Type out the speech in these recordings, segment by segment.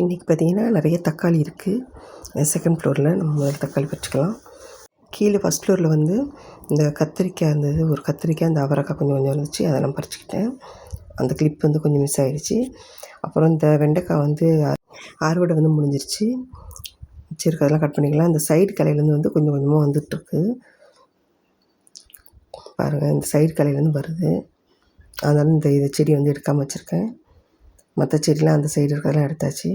இன்றைக்கி பார்த்திங்கன்னா நிறைய தக்காளி இருக்குது. செகண்ட் ஃப்ளோரில் நம்ம முதல்ல தக்காளி பறிச்சுக்கலாம். கீழே ஃபஸ்ட் ஃப்ளோரில் வந்து இந்த கத்திரிக்காய் இருந்தது, ஒரு கத்திரிக்காய், அந்த அவரைக்காய் கொஞ்சம் கொஞ்சம் இருந்துச்சு, அதெல்லாம் பறிச்சுக்கிட்டேன். அந்த கிளிப் வந்து கொஞ்சம் மிஸ் ஆகிடுச்சு. அப்புறம் இந்த வெண்டைக்காய் வந்து அறுவடை வந்து முடிஞ்சிருச்சு. வச்சுருக்கு, அதெல்லாம் கட் பண்ணிக்கலாம். இந்த சைடு கலையிலேருந்து வந்து கொஞ்சம் கொஞ்சமாக வந்துட்டுருக்கு பாருங்கள். இந்த சைடு கலையிலேருந்து வருது. அதனால் இந்த செடி வந்து எடுக்காமல் வச்சுருக்கேன். மற்ற செடிலாம் அந்த சைடு இருக்கிறதெல்லாம் எடுத்தாச்சு.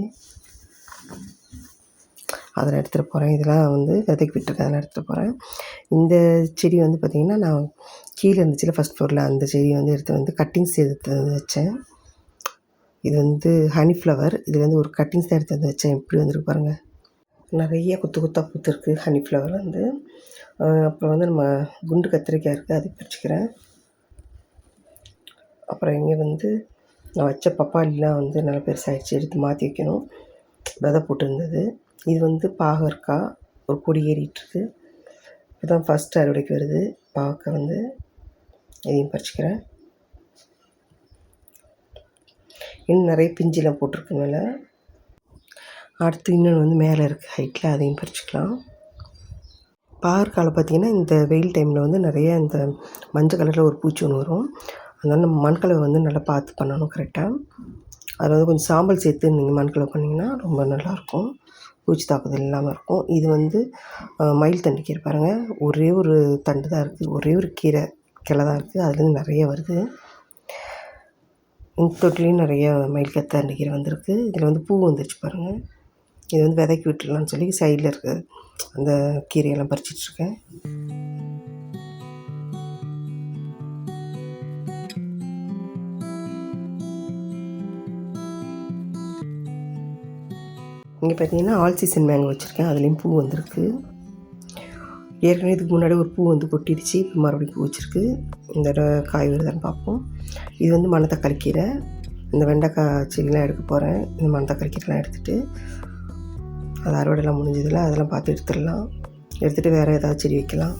அதெல்லாம் எடுத்துகிட்டு போகிறேன். இதெல்லாம் வந்து விதைக்கு விட்டுருக்கேன், அதெல்லாம் எடுத்துகிட்டு போகிறேன். இந்த செடி வந்து பார்த்திங்கன்னா நான் கீழே இருந்துச்சுல ஃபஸ்ட் ஃப்ளோரில், அந்த செடி வந்து எடுத்து வந்து கட்டிங்ஸ் எடுத்து வந்து வச்சேன். இது வந்து ஹனி ஃப்ளவர். இது வந்து ஒரு கட்டிங்ஸ் தான் எடுத்து வந்து வச்சேன். எப்படி வந்துருக்கு பாருங்கள். நிறைய கொத்து கொத்தாக பூத்துருக்கு ஹனி ஃப்ளவர் வந்து. அப்புறம் வந்து நம்ம குண்டு கத்திரிக்காய் இருக்குது, அதை பிரிச்சுக்கிறேன். அப்புறம் இங்கே வந்து நான் வச்ச பப்பாளிலாம் வந்து நல்லா பெருசாகிடுச்சு, எடுத்து மாற்றி வைக்கணும். விதை போட்டுருந்தது. இது வந்து பாகற்காய், ஒரு கொடி ஏறிட்டுருக்கு. இப்போ தான் ஃபஸ்ட்டு அறுவடைக்கு வருது பாகற்காய் வந்து. இதையும் பறிச்சுக்கிறேன். இன்னும் நிறைய பிஞ்சிலாம் போட்டிருக்கு மேலே. அடுத்து இன்னொன்று வந்து மேலே இருக்குது ஹைட்டில், அதையும் பறிச்சுக்கலாம். பாகற்காயில் பார்த்திங்கன்னா இந்த வெயில் டைமில் வந்து நிறைய இந்த மஞ்சள் கலரில் ஒரு பூச்சி ஒன்று வரும். அதனால் நம்ம மண்கலவை வந்து நல்லா பார்த்து பண்ணணும் கரெக்டாக. அதில் வந்து கொஞ்சம் சாம்பல் சேர்த்து நீங்கள் மண்கலவை பண்ணிங்கன்னா ரொம்ப நல்லாயிருக்கும், பூச்சி தாக்குதல் இல்லாமல் இருக்கும். இது வந்து மயில் தண்டு கீரை பாருங்கள். ஒரே ஒரு தண்டு தான் இருக்குது, ஒரே ஒரு கிளை தான் இருக்குது. அதுலேருந்து நிறைய வருது. இந்த தொட்டிலையும் நிறைய மயில் தண்டு கீரை வந்திருக்கு. இதில் வந்து பூ வந்துருச்சு பாருங்கள். இது வந்து விதைக்கு விட்டுடலான்னு சொல்லி சைடில் இருக்க அந்த கீரையெல்லாம் பறிச்சிட்ருக்கேன். இங்கே பார்த்தீங்கன்னா ஆல் சீசன் மேங்கோ வச்சுருக்கேன், அதுலேயும் பூ வந்திருக்கு. ஏற்கனவே இதுக்கு முன்னாடி ஒரு பூ வந்து கொட்டிடுச்சு, இப்போ மறுபடியும் பூ வச்சுருக்கு. இந்த தடவை காய் வருதான்னு பார்ப்போம். இது வந்து மணத்தக்காளி கீரை. இந்த வெண்டைக்காய் செடிலாம் எடுக்க போகிறேன். இந்த மணத்தக்காளி கீரைலாம் எடுத்துகிட்டு, அது அறுவடைலாம் முடிஞ்சதில்ல, அதெல்லாம் பார்த்து எடுத்துடலாம். எடுத்துகிட்டு வேறு ஏதாவது செடி வைக்கலாம்.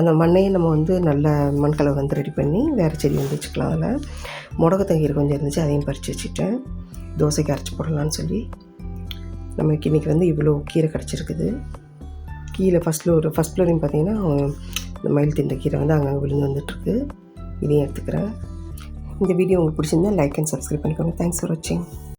அந்த மண்ணையும் நம்ம வந்து நல்ல மண்கலவை வந்து ரெடி பண்ணி வேறு செடி வந்து வச்சுக்கலாம். அதில் முடக்கத்தங்கீரை கொஞ்சம் இருந்துச்சு, அதையும் பறித்து வச்சுட்டேன். தோசைக்கு அரைச்சி போடலான்னு சொல்லி. நமக்கு இன்றைக்கி வந்து இவ்வளோ கீரை கிடச்சிருக்குது. கீழே ஃபஸ்ட் ஃப்ளோரையும் பார்த்திங்கன்னா இந்த மயில் திண்ட கீரை வந்து அங்கங்கே விழுந்து வந்துட்டுருக்கு. இதையும் எடுத்துக்கிறேன். இந்த வீடியோ உங்களுக்கு பிடிச்சிருந்தா லைக் அண்ட் சப்ஸ்கிரைப் பண்ணிக்கோங்க. தேங்க்ஸ் ஃபார் வாட்சிங்.